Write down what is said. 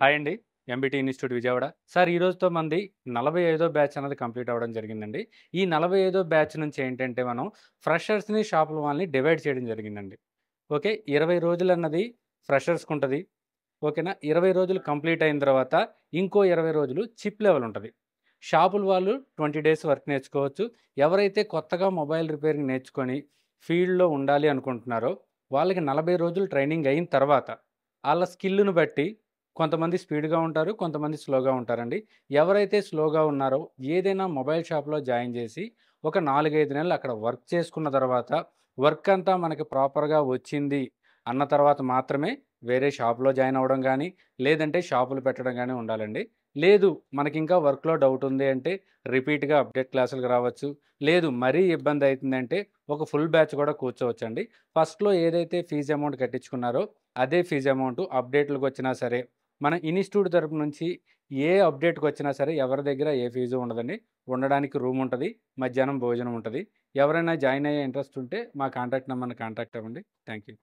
Hi అండి. MBT institute Vijayawada. Sir ఈ రోజుతో మనది 45 బ్యాచ్ అన్నది కంప్లీట్ అవ్వడం జరిగిందండి. ఈ 45 బ్యాచ్ నుంచి ఏంటంటే మనం ఫ్రెషర్స్‌ని, షాపుల వాళ్ళని డివైడ్ చేయడం జరిగిందండి. ఓకే. 20 రోజులన్నది ఫ్రెషర్స్‌కుంటది. ఓకేనా. 20 రోజులు కంప్లీట్ అయిన తర్వాత ఇంకో 20 రోజులు చిప్ లెవెల్ ఉంటది. షాపుల వాళ్ళు 20 డేస్ వర్క్ నేర్చుకోవచ్చు. ఎవరైతే కొత్తగా మొబైల్ రిపేరింగ్ నేర్చుకొని ఫీల్డ్‌లో ఉండాలి అనుకుంటున్నారో వాళ్ళకి 40 రోజులు ట్రైనింగ్ అయిన తర్వాత ఆళ్ళ స్కిల్‌ని బట్టి కొంతమంది స్పీడ్‌గా ఉంటారు. కొంతమంది స్లోగా ఉంటారండి. ఎవరైతే స్లోగా ఉన్నారో ఏదైనా మొబైల్ షాప్‌లో జాయిన్ జేసి ఒక 4, 5 నెలలు అక్కడ వర్క్ చేసుకున్న తర్వాత వర్క్ అంతా మనకి ప్రాపర్‌గా వచ్చింది అన్న తర్వాత మాత్రమే వేరే షాప్‌లో జాయిన్ అవ్వడం గానీ, లేదంటే షాపులు పెట్టడం గానీ ఉండాలండి. లేదు మనకింకా వర్క్‌లో డౌట్ ఉంది అంటే రిపీట్‌గా అప్డేట్ క్లాసులకు రావచ్చు. లేదు మరీ ఇబ్బందయితుందంటే ఒక ఫుల్ బ్యాచ్ గూడా కూర్చోవచ్చండి. ఫస్ట్‌లో ఏదైతే ఫీజ్ అమౌంట్ కట్టించుకున్నారో అదే ఫీజ్ అమౌంట్ అప్డేట్‌లకొచ్చినా సరే మన ఇన్‌స్టిట్యూట్ తరపు నుంచి ఏ అప్డేట్‌కొచ్చినా సరే ఎవరి దగ్గర ఏ ఫీజు ఉండదండి. ఉండడానికి రూమ్ ఉంటది. మధ్యాహ్నం భోజనం ఉంటది. ఎవరైనా జాయిన్ అయ్యే ఇంట్రెస్ట్ ఉంటే మా కాంటాక్ట్ నంబర్‌ని కాంటాక్ట్ అవ్వండి. Thank you.